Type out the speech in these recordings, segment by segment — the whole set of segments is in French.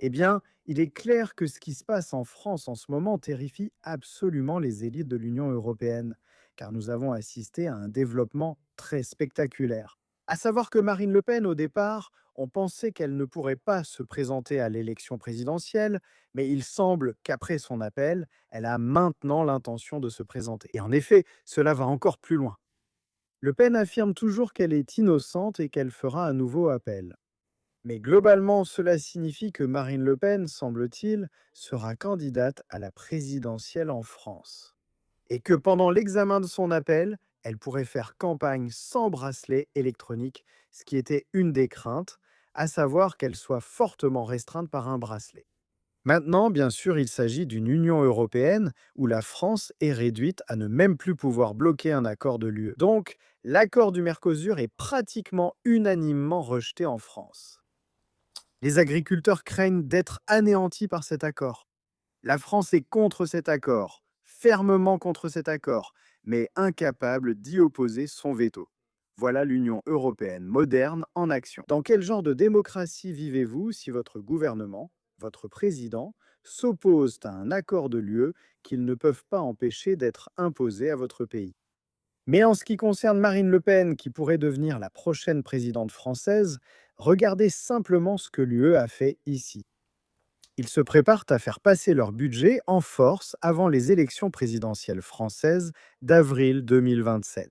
Eh bien, il est clair que ce qui se passe en France en ce moment terrifie absolument les élites de l'Union européenne, car nous avons assisté à un développement très spectaculaire. À savoir que Marine Le Pen, au départ, on pensait qu'elle ne pourrait pas se présenter à l'élection présidentielle, mais il semble qu'après son appel, elle a maintenant l'intention de se présenter. Et en effet, cela va encore plus loin. Le Pen affirme toujours qu'elle est innocente et qu'elle fera à nouveau appel. Mais globalement, cela signifie que Marine Le Pen, semble-t-il, sera candidate à la présidentielle en France. Et que pendant l'examen de son appel, elle pourrait faire campagne sans bracelet électronique, ce qui était une des craintes, à savoir qu'elle soit fortement restreinte par un bracelet. Maintenant, bien sûr, il s'agit d'une Union européenne où la France est réduite à ne même plus pouvoir bloquer un accord de l'UE. Donc, l'accord du Mercosur est pratiquement unanimement rejeté en France. Les agriculteurs craignent d'être anéantis par cet accord. La France est contre cet accord, fermement contre cet accord, mais incapable d'y opposer son veto. Voilà l'Union européenne moderne en action. Dans quel genre de démocratie vivez-vous si votre gouvernement, votre président, s'oppose à un accord de l'UE qu'ils ne peuvent pas empêcher d'être imposé à votre pays? Mais en ce qui concerne Marine Le Pen, qui pourrait devenir la prochaine présidente française, regardez simplement ce que l'UE a fait ici. Ils se préparent à faire passer leur budget en force avant les élections présidentielles françaises d'avril 2027.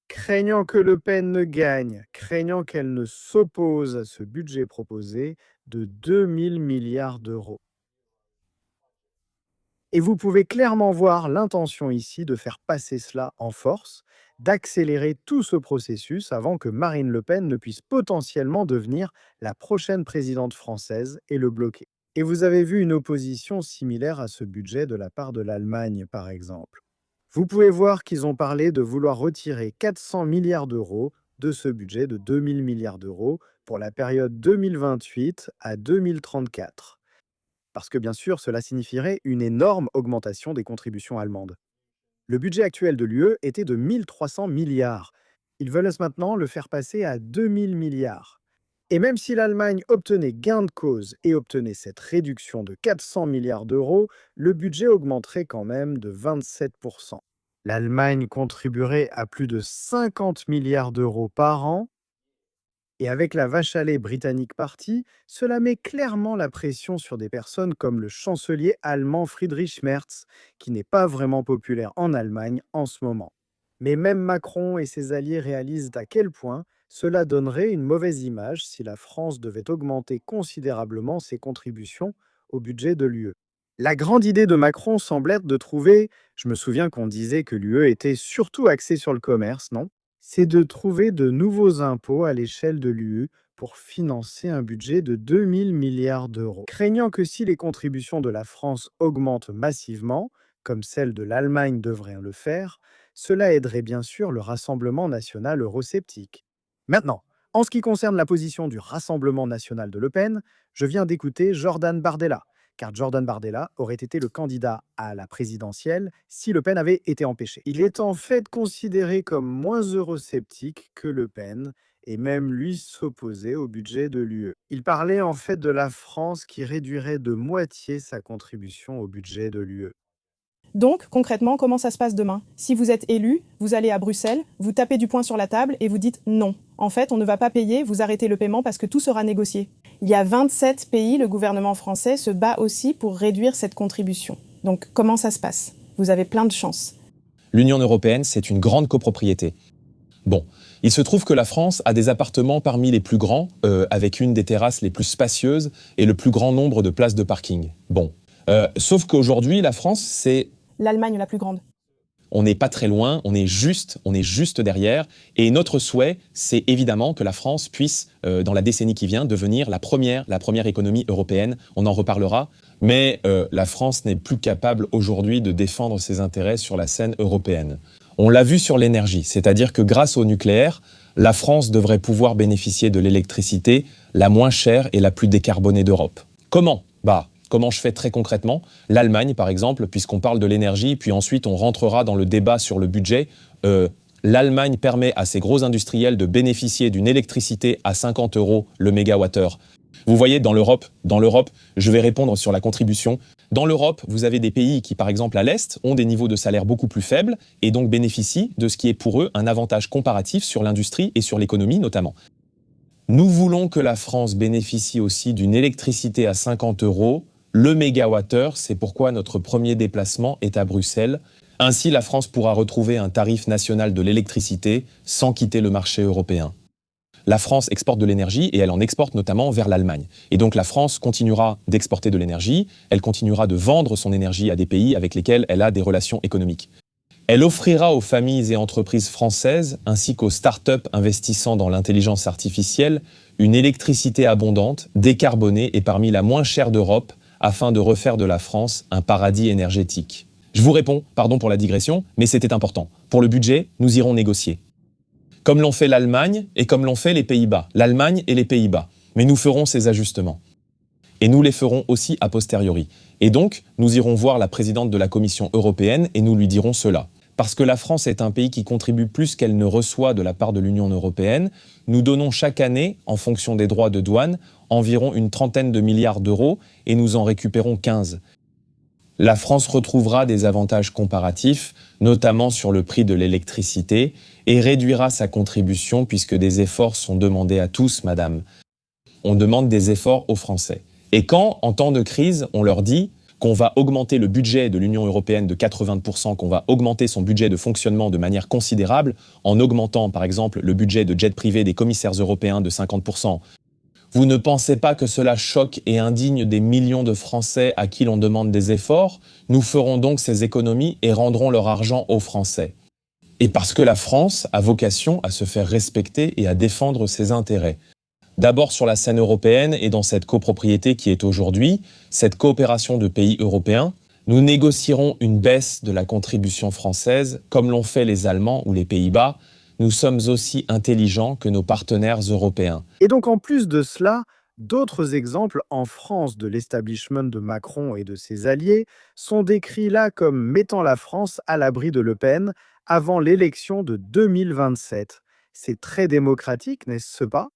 Craignant que Le Pen ne gagne, craignant qu'elle ne s'oppose à ce budget proposé de 2000 milliards d'euros. Et vous pouvez clairement voir l'intention ici de faire passer cela en force, d'accélérer tout ce processus avant que Marine Le Pen ne puisse potentiellement devenir la prochaine présidente française et le bloquer. Et vous avez vu une opposition similaire à ce budget de la part de l'Allemagne, par exemple. Vous pouvez voir qu'ils ont parlé de vouloir retirer 400 milliards d'euros de ce budget de 2000 milliards d'euros pour la période 2028 à 2034. Parce que bien sûr, cela signifierait une énorme augmentation des contributions allemandes. Le budget actuel de l'UE était de 1300 milliards. Ils veulent maintenant le faire passer à 2000 milliards. Et même si l'Allemagne obtenait gain de cause et obtenait cette réduction de 400 milliards d'euros, le budget augmenterait quand même de 27%. L'Allemagne contribuerait à plus de 50 milliards d'euros par an. Et avec la vache à lait britannique partie, cela met clairement la pression sur des personnes comme le chancelier allemand Friedrich Merz, qui n'est pas vraiment populaire en Allemagne en ce moment. Mais même Macron et ses alliés réalisent à quel point cela donnerait une mauvaise image si la France devait augmenter considérablement ses contributions au budget de l'UE. La grande idée de Macron semble être de trouver, je me souviens qu'on disait que l'UE était surtout axée sur le commerce, non? C'est de trouver de nouveaux impôts à l'échelle de l'UE pour financer un budget de 2000 milliards d'euros. Craignant que si les contributions de la France augmentent massivement, comme celles de l'Allemagne devraient le faire, cela aiderait bien sûr le Rassemblement national eurosceptique. Maintenant, en ce qui concerne la position du Rassemblement national de Le Pen, je viens d'écouter Jordan Bardella, car Jordan Bardella aurait été le candidat à la présidentielle si Le Pen avait été empêché. Il est en fait considéré comme moins eurosceptique que Le Pen, et même lui s'opposait au budget de l'UE. Il parlait en fait de la France qui réduirait de moitié sa contribution au budget de l'UE. Donc, concrètement, comment ça se passe demain? Si vous êtes élu, vous allez à Bruxelles, vous tapez du poing sur la table et vous dites non. En fait, on ne va pas payer, vous arrêtez le paiement parce que tout sera négocié. Il y a 27 pays, le gouvernement français se bat aussi pour réduire cette contribution. Donc, comment ça se passe? Vous avez plein de chances. L'Union européenne, c'est une grande copropriété. Bon, il se trouve que la France a des appartements parmi les plus grands, avec une des terrasses les plus spacieuses et le plus grand nombre de places de parking. Bon, sauf qu'aujourd'hui, la France, c'est... L'Allemagne la plus grande. On n'est pas très loin, on est juste derrière. Et notre souhait, c'est évidemment que la France puisse, dans la décennie qui vient, devenir la première économie européenne. On en reparlera. Mais la France n'est plus capable aujourd'hui de défendre ses intérêts sur la scène européenne. On l'a vu sur l'énergie, c'est-à-dire que grâce au nucléaire, la France devrait pouvoir bénéficier de l'électricité la moins chère et la plus décarbonée d'Europe. Comment? Comment je fais très concrètement? L'Allemagne, par exemple, puisqu'on parle de l'énergie, puis ensuite on rentrera dans le débat sur le budget. L'Allemagne permet à ses gros industriels de bénéficier d'une électricité à 50 € le mégawattheure. Vous voyez, dans l'Europe, je vais répondre sur la contribution. Dans l'Europe, vous avez des pays qui, par exemple, à l'Est, ont des niveaux de salaire beaucoup plus faibles et donc bénéficient de ce qui est pour eux un avantage comparatif sur l'industrie et sur l'économie notamment. Nous voulons que la France bénéficie aussi d'une électricité à 50 euros, le mégawattheure, c'est pourquoi notre premier déplacement est à Bruxelles. Ainsi, la France pourra retrouver un tarif national de l'électricité sans quitter le marché européen. La France exporte de l'énergie et elle en exporte notamment vers l'Allemagne. Et donc la France continuera d'exporter de l'énergie, elle continuera de vendre son énergie à des pays avec lesquels elle a des relations économiques. Elle offrira aux familles et entreprises françaises, ainsi qu'aux start-up investissant dans l'intelligence artificielle, une électricité abondante, décarbonée et parmi la moins chère d'Europe, afin de refaire de la France un paradis énergétique. Je vous réponds, pardon pour la digression, mais c'était important. Pour le budget, nous irons négocier. Comme l'ont fait l'Allemagne et comme l'ont fait les Pays-Bas. L'Allemagne et les Pays-Bas. Mais nous ferons ces ajustements. Et nous les ferons aussi a posteriori. Et donc, nous irons voir la présidente de la Commission européenne et nous lui dirons cela. Parce que la France est un pays qui contribue plus qu'elle ne reçoit de la part de l'Union européenne, nous donnons chaque année, en fonction des droits de douane, environ une trentaine de milliards d'euros et nous en récupérons 15. La France retrouvera des avantages comparatifs, notamment sur le prix de l'électricité, et réduira sa contribution puisque des efforts sont demandés à tous, madame. On demande des efforts aux Français. Et quand, en temps de crise, on leur dit qu'on va augmenter le budget de l'Union européenne de 80%, qu'on va augmenter son budget de fonctionnement de manière considérable, en augmentant par exemple le budget de jet privé des commissaires européens de 50%, vous ne pensez pas que cela choque et indigne des millions de Français à qui l'on demande des efforts? Nous ferons donc ces économies et rendrons leur argent aux Français. Et parce que la France a vocation à se faire respecter et à défendre ses intérêts. D'abord sur la scène européenne et dans cette copropriété qui est aujourd'hui, cette coopération de pays européens, nous négocierons une baisse de la contribution française comme l'ont fait les Allemands ou les Pays-Bas. Nous sommes aussi intelligents que nos partenaires européens. Et donc en plus de cela, d'autres exemples en France de l'establishment de Macron et de ses alliés sont décrits là comme mettant la France à l'abri de Le Pen avant l'élection de 2027. C'est très démocratique, n'est-ce pas?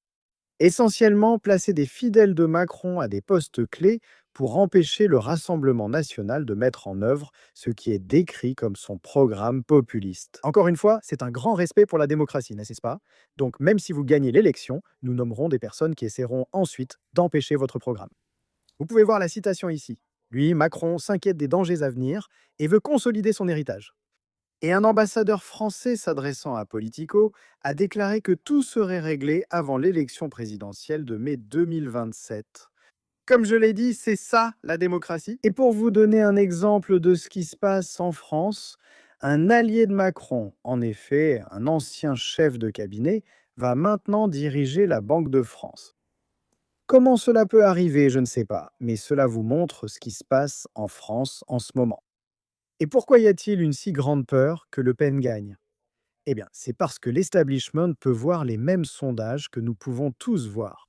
Essentiellement placer des fidèles de Macron à des postes clés pour empêcher le Rassemblement national de mettre en œuvre ce qui est décrit comme son programme populiste. Encore une fois, c'est un grand respect pour la démocratie, n'est-ce pas? Donc même si vous gagnez l'élection, nous nommerons des personnes qui essaieront ensuite d'empêcher votre programme. Vous pouvez voir la citation ici. Lui, Macron, s'inquiète des dangers à venir et veut consolider son héritage. Et un ambassadeur français s'adressant à Politico a déclaré que tout serait réglé avant l'élection présidentielle de mai 2027. Comme je l'ai dit, c'est ça la démocratie. Et pour vous donner un exemple de ce qui se passe en France, un allié de Macron, en effet un ancien chef de cabinet, va maintenant diriger la Banque de France. Comment cela peut arriver, je ne sais pas, mais cela vous montre ce qui se passe en France en ce moment. Et pourquoi y a-t-il une si grande peur que Le Pen gagne? Eh bien, c'est parce que l'establishment peut voir les mêmes sondages que nous pouvons tous voir.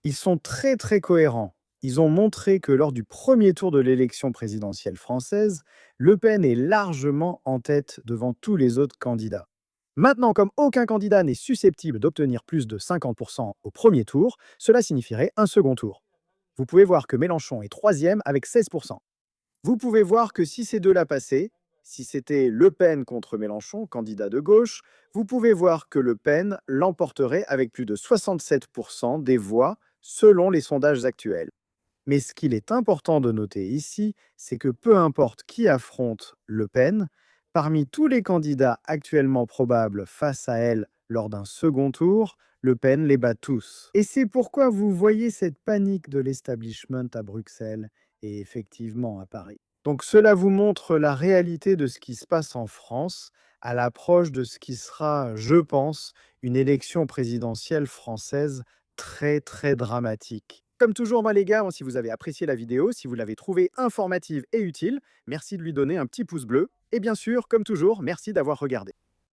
Ils sont très cohérents. Ils ont montré que lors du premier tour de l'élection présidentielle française, Le Pen est largement en tête devant tous les autres candidats. Maintenant, comme aucun candidat n'est susceptible d'obtenir plus de 50% au premier tour, cela signifierait un second tour. Vous pouvez voir que Mélenchon est troisième avec 16%. Vous pouvez voir que si ces deux-là passaient, si c'était Le Pen contre Mélenchon, candidat de gauche, vous pouvez voir que Le Pen l'emporterait avec plus de 67% des voix selon les sondages actuels. Mais ce qu'il est important de noter ici, c'est que peu importe qui affronte Le Pen, parmi tous les candidats actuellement probables face à elle lors d'un second tour, Le Pen les bat tous. Et c'est pourquoi vous voyez cette panique de l'establishment à Bruxelles et effectivement à Paris. Donc cela vous montre la réalité de ce qui se passe en France à l'approche de ce qui sera, je pense, une élection présidentielle française très dramatique. Comme toujours, moi les gars, si vous avez apprécié la vidéo, si vous l'avez trouvée informative et utile, merci de lui donner un petit pouce bleu. Et bien sûr, comme toujours, merci d'avoir regardé.